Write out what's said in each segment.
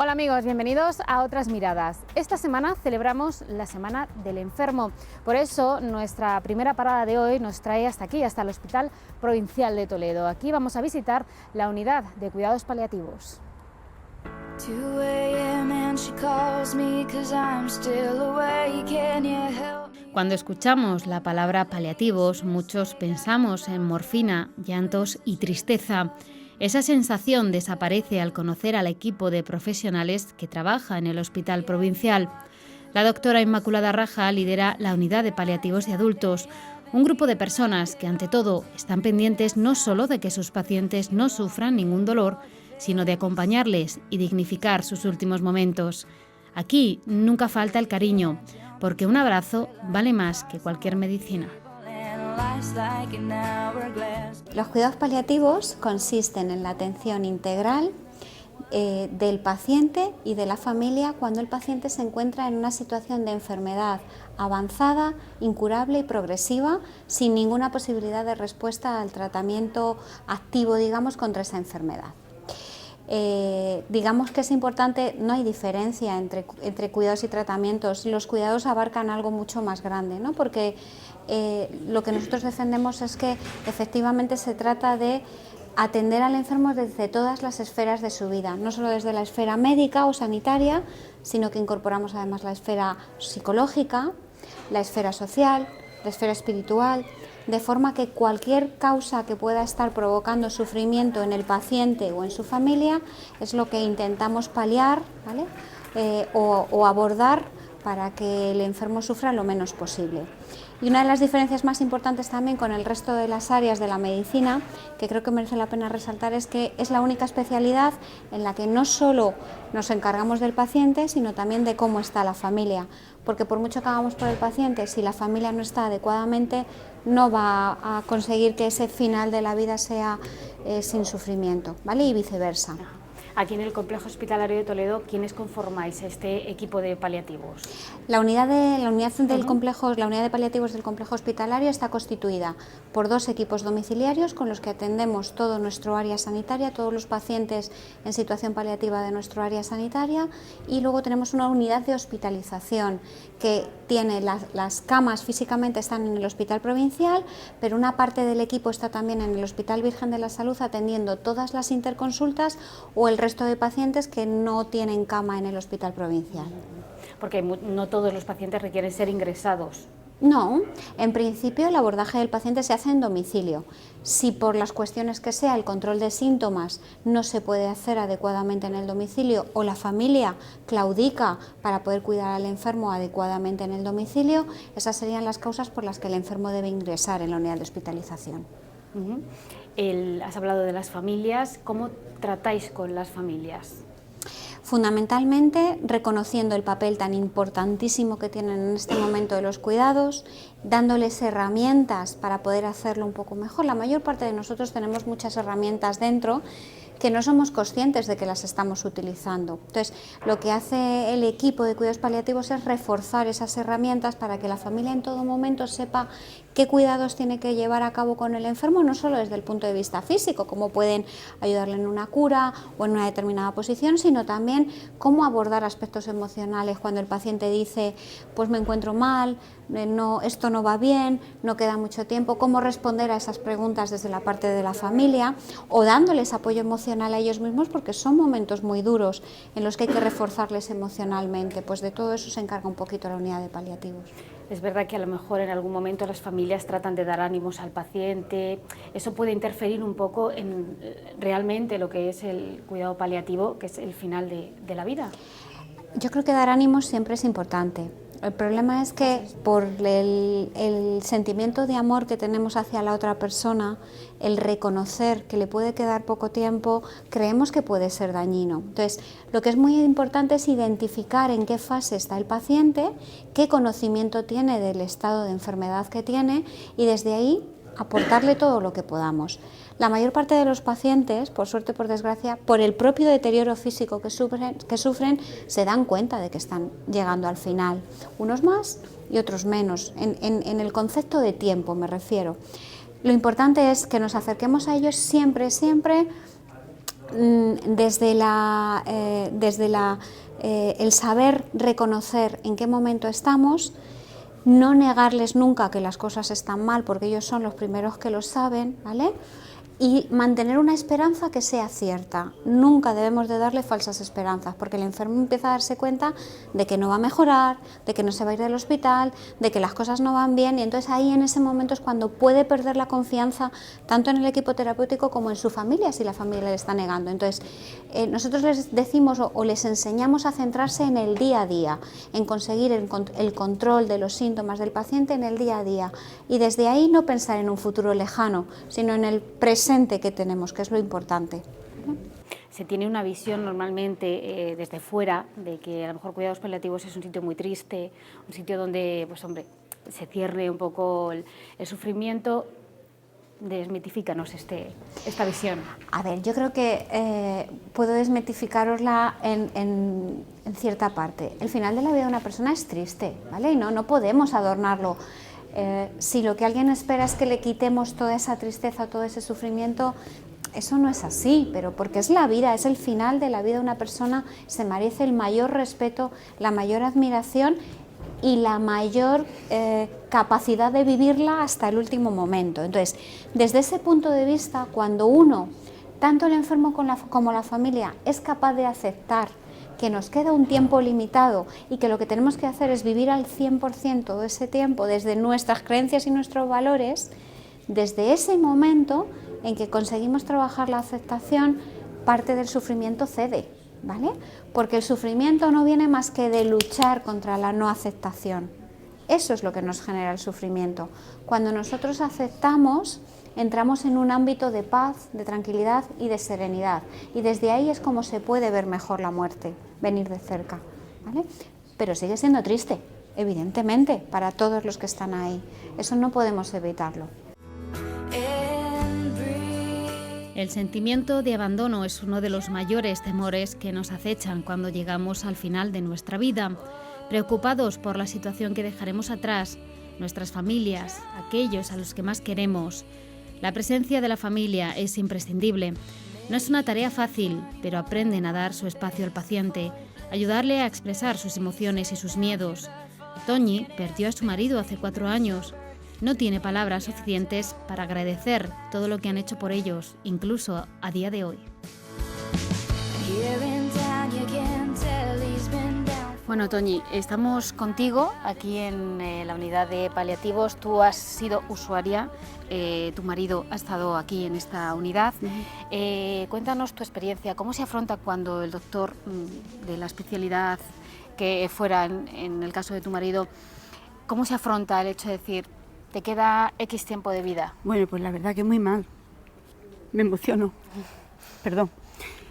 Hola amigos, bienvenidos a Otras Miradas. Esta semana celebramos la Semana del Enfermo. Por eso nuestra primera parada de hoy nos trae hasta aquí, hasta el Hospital Provincial de Toledo. Aquí vamos a visitar la unidad de cuidados paliativos. Cuando escuchamos la palabra paliativos, muchos pensamos en morfina, llantos y tristeza. Esa sensación desaparece al conocer al equipo de profesionales que trabaja en el Hospital Provincial. La doctora Inmaculada Raja lidera la unidad de paliativos de adultos, un grupo de personas que ante todo están pendientes no solo de que sus pacientes no sufran ningún dolor, sino de acompañarles y dignificar sus últimos momentos. Aquí nunca falta el cariño, porque un abrazo vale más que cualquier medicina. Los cuidados paliativos consisten en la atención integral del paciente y de la familia cuando el paciente se encuentra en una situación de enfermedad avanzada, incurable y progresiva, sin ninguna posibilidad de respuesta al tratamiento activo, digamos, contra esa enfermedad. Digamos que es importante, no hay diferencia entre cuidados y tratamientos. Los cuidados abarcan algo mucho más grande, ¿no? Porque lo que nosotros defendemos es que efectivamente se trata de atender al enfermo desde todas las esferas de su vida, no solo desde la esfera médica o sanitaria, sino que incorporamos además la esfera psicológica, la esfera social, la esfera espiritual, de forma que cualquier causa que pueda estar provocando sufrimiento en el paciente o en su familia es lo que intentamos paliar, ¿vale? o abordar para que el enfermo sufra lo menos posible. Y una de las diferencias más importantes también con el resto de las áreas de la medicina, que creo que merece la pena resaltar, es que es la única especialidad en la que no solo nos encargamos del paciente, sino también de cómo está la familia, porque por mucho que hagamos por el paciente, si la familia no está adecuadamente, no va a conseguir que ese final de la vida sea sin sufrimiento, ¿vale? Y viceversa. Aquí en el Complejo Hospitalario de Toledo, ¿quiénes conformáis este equipo de paliativos? La unidad de paliativos del complejo hospitalario está constituida por 2 equipos domiciliarios con los que atendemos todo nuestro área sanitaria, todos los pacientes en situación paliativa de nuestro área sanitaria, y luego tenemos una unidad de hospitalización que tiene las camas físicamente están en el Hospital Provincial, pero una parte del equipo está también en el Hospital Virgen de la Salud atendiendo todas las interconsultas o el resto de pacientes que no tienen cama en el Hospital Provincial. Porque no todos los pacientes requieren ser ingresados. No, en principio el abordaje del paciente se hace en domicilio. Si por las cuestiones que sea el control de síntomas no se puede hacer adecuadamente en el domicilio o la familia claudica para poder cuidar al enfermo adecuadamente en el domicilio, esas serían las causas por las que el enfermo debe ingresar en la unidad de hospitalización. Has hablado de las familias, ¿cómo tratáis con las familias? Fundamentalmente reconociendo el papel tan importantísimo que tienen en este momento de los cuidados, dándoles herramientas para poder hacerlo un poco mejor. La mayor parte de nosotros tenemos muchas herramientas dentro que no somos conscientes de que las estamos utilizando. Entonces, lo que hace el equipo de cuidados paliativos es reforzar esas herramientas para que la familia en todo momento sepa qué cuidados tiene que llevar a cabo con el enfermo, no solo desde el punto de vista físico, cómo pueden ayudarle en una cura o en una determinada posición, sino también cómo abordar aspectos emocionales cuando el paciente dice, pues me encuentro mal, esto no va bien, no queda mucho tiempo, cómo responder a esas preguntas desde la parte de la familia o dándoles apoyo emocional a ellos mismos, porque son momentos muy duros en los que hay que reforzarles emocionalmente. Pues de todo eso se encarga un poquito la unidad de paliativos. Es verdad que a lo mejor en algún momento las familias tratan de dar ánimos al paciente, eso puede interferir un poco en realmente lo que es el cuidado paliativo, que es el final de la vida. Yo creo que dar ánimos siempre es importante. El problema es que por el sentimiento de amor que tenemos hacia la otra persona, el reconocer que le puede quedar poco tiempo, creemos que puede ser dañino. Entonces, lo que es muy importante es identificar en qué fase está el paciente, qué conocimiento tiene del estado de enfermedad que tiene y desde ahí aportarle todo lo que podamos. La mayor parte de los pacientes, por suerte o por desgracia, por el propio deterioro físico que sufren, se dan cuenta de que están llegando al final. Unos más y otros menos, en el concepto de tiempo me refiero. Lo importante es que nos acerquemos a ellos siempre desde el saber reconocer en qué momento estamos, no negarles nunca que las cosas están mal, porque ellos son los primeros que lo saben, ¿vale? Y mantener una esperanza que sea cierta. Nunca debemos de darle falsas esperanzas, porque el enfermo empieza a darse cuenta de que no va a mejorar, de que no se va a ir del hospital, de que las cosas no van bien, y entonces ahí en ese momento es cuando puede perder la confianza tanto en el equipo terapéutico como en su familia, si la familia le está negando. Entonces nosotros les decimos o les enseñamos a centrarse en el día a día, en conseguir el control de los síntomas del paciente en el día a día, y desde ahí no pensar en un futuro lejano, sino en el presente que tenemos, que es lo importante. Se tiene una visión normalmente desde fuera de que a lo mejor cuidados paliativos es un sitio muy triste, un sitio donde, pues hombre, se cierre un poco el sufrimiento. Desmitifícanos esta visión. A ver, yo creo que puedo desmitificarosla en cierta parte. El final de la vida de una persona es triste, ¿vale? Y no podemos adornarlo. Si lo que alguien espera es que le quitemos toda esa tristeza, todo ese sufrimiento, eso no es así, pero porque es la vida, es el final de la vida de una persona, se merece el mayor respeto, la mayor admiración y la mayor capacidad de vivirla hasta el último momento. Entonces, desde ese punto de vista, cuando uno, tanto el enfermo como la familia, es capaz de aceptar que nos queda un tiempo limitado y que lo que tenemos que hacer es vivir al 100% todo ese tiempo desde nuestras creencias y nuestros valores, desde ese momento en que conseguimos trabajar la aceptación, parte del sufrimiento cede, ¿vale? Porque el sufrimiento no viene más que de luchar contra la no aceptación. Eso es lo que nos genera el sufrimiento. Cuando nosotros aceptamos, entramos en un ámbito de paz, de tranquilidad y de serenidad. Y desde ahí es como se puede ver mejor la muerte, venir de cerca, ¿vale? Pero sigue siendo triste, evidentemente, para todos los que están ahí. Eso no podemos evitarlo. El sentimiento de abandono es uno de los mayores temores que nos acechan cuando llegamos al final de nuestra vida, preocupados por la situación que dejaremos atrás, nuestras familias, aquellos a los que más queremos. La presencia de la familia es imprescindible. No es una tarea fácil, pero aprenden a dar su espacio al paciente, ayudarle a expresar sus emociones y sus miedos. Toñi perdió a su marido hace 4 años. No tiene palabras suficientes para agradecer todo lo que han hecho por ellos, incluso a día de hoy. Bueno, Toñi, estamos contigo aquí en la unidad de paliativos. Tú has sido usuaria, tu marido ha estado aquí en esta unidad. Cuéntanos tu experiencia, ¿cómo se afronta cuando el doctor de la especialidad que fuera en el caso de tu marido, cómo se afronta el hecho de decir, te queda X tiempo de vida? Bueno, pues la verdad que muy mal, me emociono, perdón,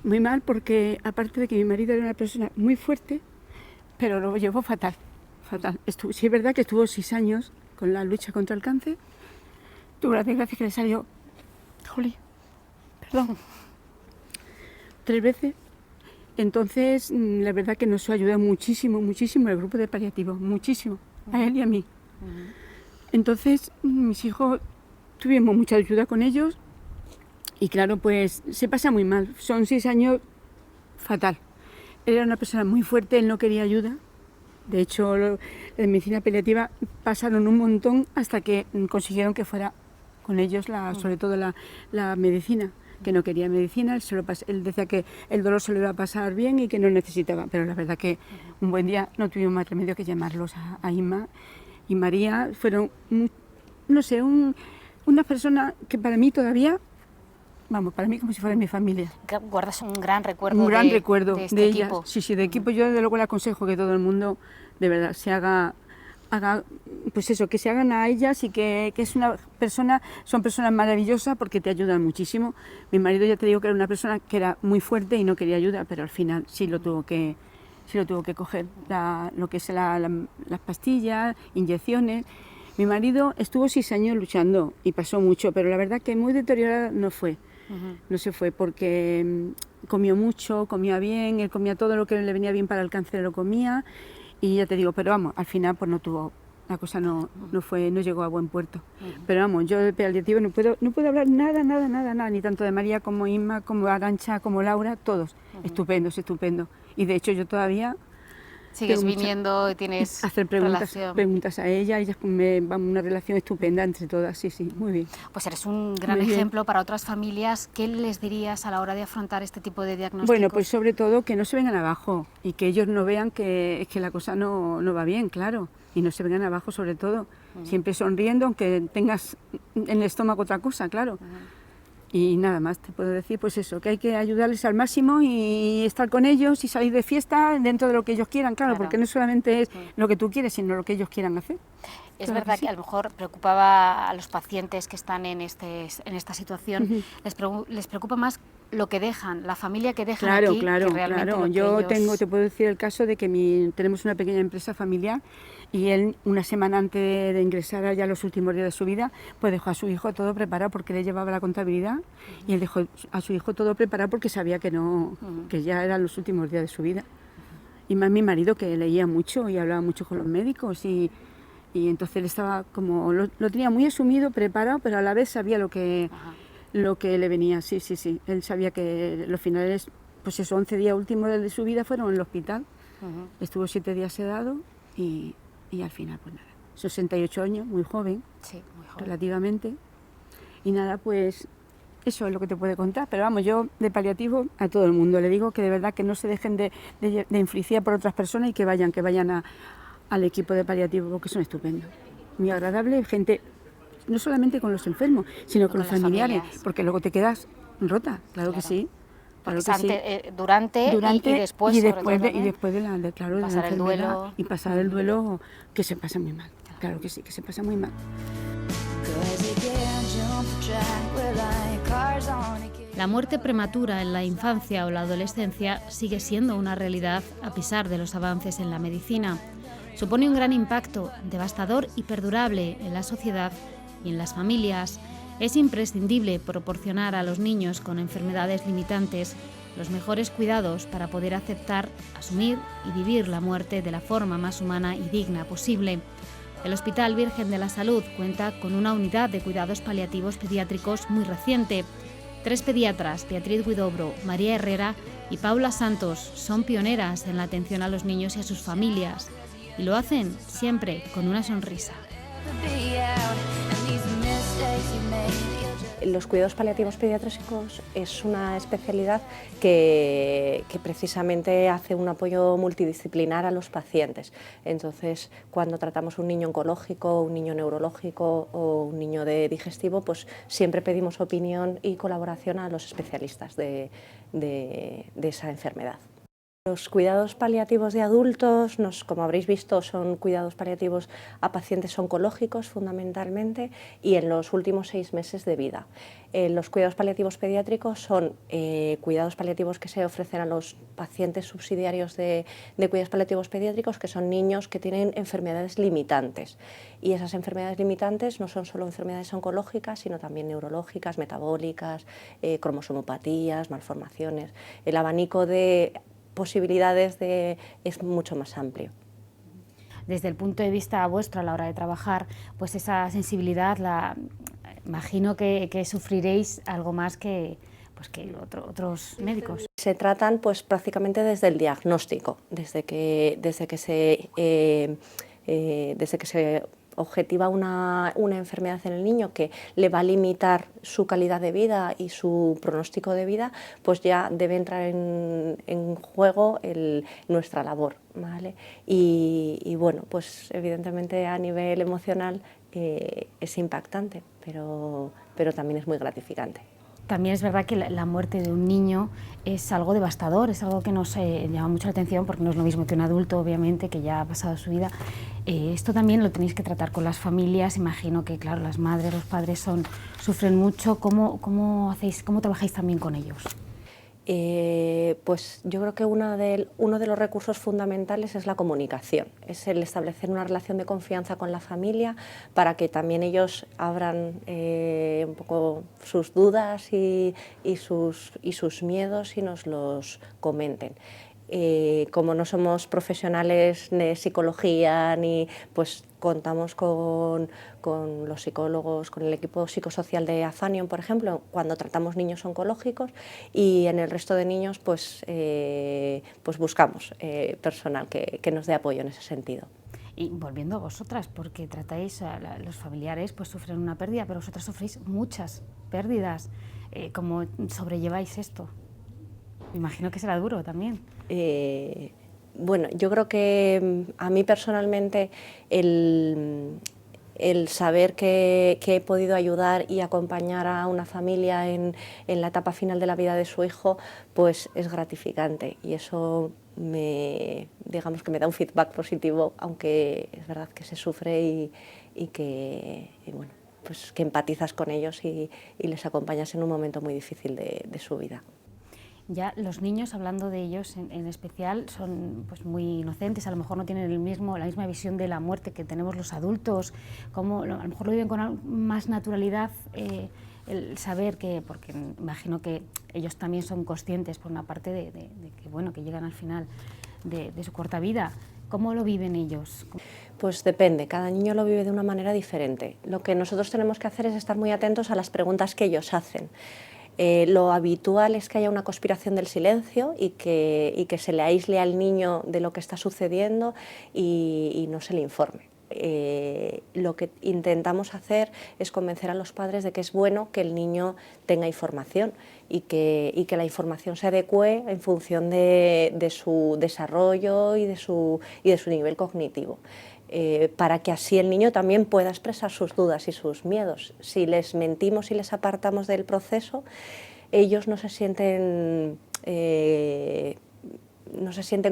muy mal porque aparte de que mi marido era una persona muy fuerte, pero lo llevó fatal, fatal. Sí es verdad que estuvo 6 años con la lucha contra el cáncer, tuvo la desgracia que le salió, perdón, 3 veces. Entonces, la verdad que nos ayudó muchísimo, muchísimo el grupo de paliativos, muchísimo, a él y a mí. Entonces, mis hijos tuvimos mucha ayuda con ellos y claro, pues se pasa muy mal, son 6 años fatal. Él era una persona muy fuerte, él no quería ayuda. De hecho, en medicina paliativa pasaron un montón hasta que consiguieron que fuera con ellos, sobre todo la medicina, que no quería medicina. Él decía que el dolor se lo iba a pasar bien y que no necesitaba. Pero la verdad que un buen día no tuvimos más remedio que llamarlos a Inma y María. Fueron, no sé, una persona que para mí todavía... Vamos, para mí como si fuera mi familia. ¿Guardas un gran recuerdo de este ellas? equipo? Sí, de equipo. Yo desde luego le aconsejo que todo el mundo, de verdad, se haga pues eso, que se hagan a ellas y que es una persona, son personas maravillosas porque te ayudan muchísimo. Mi marido, ya te digo, que era una persona que era muy fuerte y no quería ayuda, pero al final sí lo tuvo que coger, lo que es las pastillas, inyecciones. Mi marido estuvo 6 años luchando y pasó mucho, pero la verdad que muy deteriorada no fue. No se fue porque comió mucho, comía bien, él comía todo lo que le venía bien para el cáncer, lo comía y ya te digo, pero vamos, al final pues no tuvo la cosa no llegó a buen puerto. Pero vamos, yo del paliativo no puedo hablar nada, ni tanto de María como Inma, como Arantxa, como Laura, todos. Estupendo. Y de hecho yo todavía sigues viniendo y tienes hacer preguntas a ellas una relación estupenda entre todas, sí, muy bien. Pues eres un gran ejemplo para otras familias. ¿Qué les dirías a la hora de afrontar este tipo de diagnósticos? Bueno, pues sobre todo que no se vengan abajo y que ellos no vean que la cosa no va bien, claro, y no se vengan abajo sobre todo, siempre sonriendo, aunque tengas en el estómago otra cosa, claro. Y nada más te puedo decir, pues eso, que hay que ayudarles al máximo y estar con ellos y salir de fiesta dentro de lo que ellos quieran, claro. Porque no solamente es lo que tú quieres, sino lo que ellos quieran hacer. Es verdad que a lo mejor preocupaba a los pacientes que están en esta situación, les preocupa más lo que dejan, la familia que dejan aquí, que realmente lo que yo ellos... te puedo decir el caso de que tenemos una pequeña empresa familiar y él, una semana antes de ingresar allá los últimos días de su vida, pues dejó a su hijo todo preparado porque le llevaba la contabilidad y él dejó a su hijo todo preparado porque sabía que que ya eran los últimos días de su vida. Y más mi marido, que leía mucho y hablaba mucho con los médicos y entonces él estaba como, lo tenía muy asumido, preparado, pero a la vez sabía lo que le venía, sí. Él sabía que los finales, pues esos 11 días últimos de su vida fueron en el hospital. Estuvo 7 días sedado y al final, pues nada, 68 años, muy joven, relativamente. Y nada, pues eso es lo que te puedo contar. Pero vamos, yo de paliativo a todo el mundo le digo que de verdad que no se dejen de influenciar por otras personas y que vayan al equipo de paliativo, porque son estupendos, muy agradables, gente, no solamente con los enfermos, sino con los familiares, porque luego te quedas rota, claro que sí. Claro que sí. Durante y después, y después de la pasar el duelo. Y pasar el duelo, que se pasa muy mal, claro que sí, que se pasa muy mal. La muerte prematura en la infancia o la adolescencia sigue siendo una realidad a pesar de los avances en la medicina. Supone un gran impacto, devastador y perdurable en la sociedad y en las familias. Es imprescindible proporcionar a los niños con enfermedades limitantes los mejores cuidados para poder aceptar, asumir y vivir la muerte de la forma más humana y digna posible. El Hospital Virgen de la Salud cuenta con una unidad de cuidados paliativos pediátricos muy reciente. 3 pediatras, Beatriz Huidobro, María Herrera y Paula Santos, son pioneras en la atención a los niños y a sus familias. Y lo hacen siempre con una sonrisa. Los cuidados paliativos pediátricos es una especialidad que precisamente hace un apoyo multidisciplinar a los pacientes. Entonces, cuando tratamos un niño oncológico, un niño neurológico o un niño de digestivo, pues siempre pedimos opinión y colaboración a los especialistas de esa enfermedad. Los cuidados paliativos de adultos, como habréis visto, son cuidados paliativos a pacientes oncológicos fundamentalmente y en los últimos 6 meses de vida. Los cuidados paliativos pediátricos son cuidados paliativos que se ofrecen a los pacientes subsidiarios de cuidados paliativos pediátricos, que son niños que tienen enfermedades limitantes. Y esas enfermedades limitantes no son solo enfermedades oncológicas, sino también neurológicas, metabólicas, cromosomopatías, malformaciones. El abanico de posibilidades es mucho más amplio. Desde el punto de vista vuestro a la hora de trabajar, pues esa sensibilidad, imagino que sufriréis algo más que otros médicos. Se tratan pues prácticamente desde el diagnóstico, desde que se objetiva una enfermedad en el niño que le va a limitar su calidad de vida y su pronóstico de vida, pues ya debe entrar en juego nuestra labor, ¿vale? Y bueno, pues evidentemente a nivel emocional es impactante, pero también es muy gratificante. También es verdad que la muerte de un niño es algo devastador, es algo que nos llama mucho la atención porque no es lo mismo que un adulto, obviamente, que ya ha pasado su vida. Esto también lo tenéis que tratar con las familias. Imagino que, claro, las madres, los padres sufren mucho. ¿Cómo trabajáis también con ellos? Pues yo creo que uno de los recursos fundamentales es la comunicación, es el establecer una relación de confianza con la familia para que también ellos abran un poco sus dudas y sus miedos y nos los comenten. como no somos profesionales de psicología, pues contamos con los psicólogos, con el equipo psicosocial de Afanion, por ejemplo, cuando tratamos niños oncológicos, y en el resto de niños pues buscamos personal que nos dé apoyo en ese sentido. Y volviendo a vosotras, porque tratáis los familiares, pues sufren una pérdida, pero vosotras sufrís muchas pérdidas. ¿Cómo sobrelleváis esto? Me imagino que será duro también. Bueno, yo creo que a mí personalmente el saber que he podido ayudar y acompañar a una familia en la etapa final de la vida de su hijo, pues es gratificante, y eso digamos que me da un feedback positivo, aunque es verdad que se sufre y que bueno, pues que empatizas con ellos y les acompañas en un momento muy difícil de su vida. Ya los niños, hablando de ellos en especial, son pues muy inocentes, a lo mejor no tienen la misma visión de la muerte que tenemos los adultos, a lo mejor lo viven con más naturalidad, el saber que, porque imagino que ellos también son conscientes por una parte de que, bueno, que llegan al final de su corta vida. ¿Cómo lo viven ellos? Pues depende, cada niño lo vive de una manera diferente. Lo que nosotros tenemos que hacer es estar muy atentos a las preguntas que ellos hacen. Lo habitual es que haya una conspiración del silencio y que se le aísle al niño de lo que está sucediendo y no se le informe. Lo que intentamos hacer es convencer a los padres de que es bueno que el niño tenga información y que la información se adecue en función de su desarrollo y de su nivel cognitivo. Para que así el niño también pueda expresar sus dudas y sus miedos. Si les mentimos y les apartamos del proceso, ellos no se sienten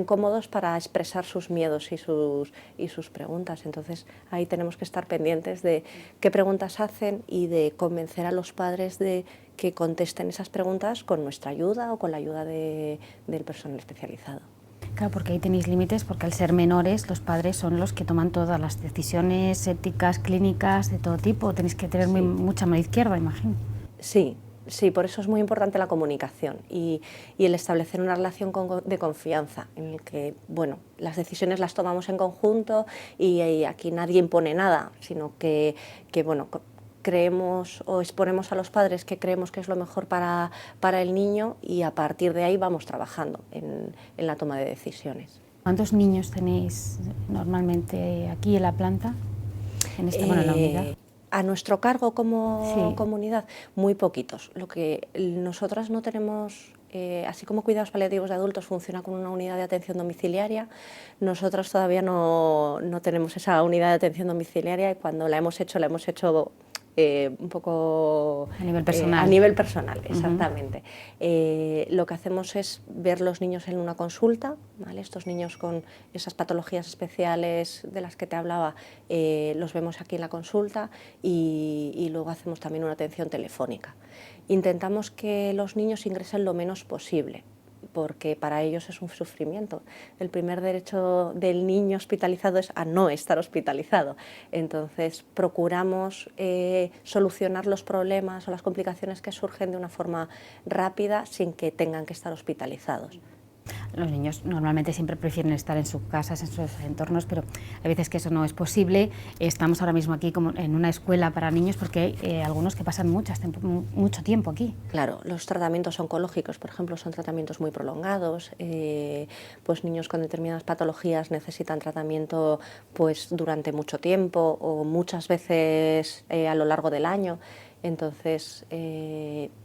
cómodos para expresar sus miedos y sus preguntas. Entonces ahí tenemos que estar pendientes de qué preguntas hacen y de convencer a los padres de que contesten esas preguntas con nuestra ayuda o con la ayuda del personal especializado. Claro, porque ahí tenéis límites, porque al ser menores los padres son los que toman todas las decisiones éticas, clínicas, de todo tipo. Tenéis que tener mucha mano izquierda, imagino. Sí, por eso es muy importante la comunicación y el establecer una relación de confianza en el que, bueno, las decisiones las tomamos en conjunto y aquí nadie impone nada, sino que bueno, creemos o exponemos a los padres que creemos que es lo mejor para el niño y a partir de ahí vamos trabajando en la toma de decisiones. ¿Cuántos niños tenéis normalmente aquí en la planta? En la unidad. A nuestro cargo como comunidad, muy poquitos. Lo que nosotras no tenemos, así como cuidados paliativos de adultos funciona con una unidad de atención domiciliaria, nosotros todavía no tenemos esa unidad de atención domiciliaria y cuando la hemos hecho un poco a nivel personal. A nivel personal, exactamente. Lo que hacemos es ver los niños en una consulta, ¿vale? Estos niños con esas patologías especiales de las que te hablaba, los vemos aquí en la consulta y luego hacemos también una atención telefónica. Intentamos que los niños ingresen lo menos posible, porque para ellos es un sufrimiento. El primer derecho del niño hospitalizado es a no estar hospitalizado. Entonces procuramos solucionar los problemas o las complicaciones que surgen de una forma rápida sin que tengan que estar hospitalizados. Los niños normalmente siempre prefieren estar en sus casas, en sus entornos, pero hay veces que eso no es posible. Estamos ahora mismo aquí como en una escuela para niños porque hay algunos que pasan mucho tiempo aquí. Claro, los tratamientos oncológicos, por ejemplo, son tratamientos muy prolongados. Pues niños con determinadas patologías necesitan tratamiento pues durante mucho tiempo o muchas veces a lo largo del año. Entonces,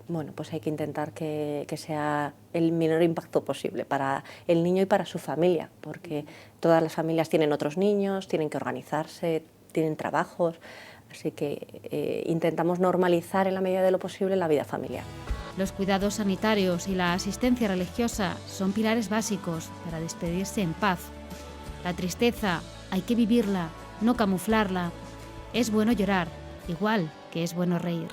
bueno, pues hay que intentar que sea el menor impacto posible para el niño y para su familia, porque todas las familias tienen otros niños, tienen que organizarse, tienen trabajos, así que intentamos normalizar en la medida de lo posible la vida familiar. Los cuidados sanitarios y la asistencia religiosa son pilares básicos para despedirse en paz. La tristeza hay que vivirla, no camuflarla. Es bueno llorar, igual que es bueno reír.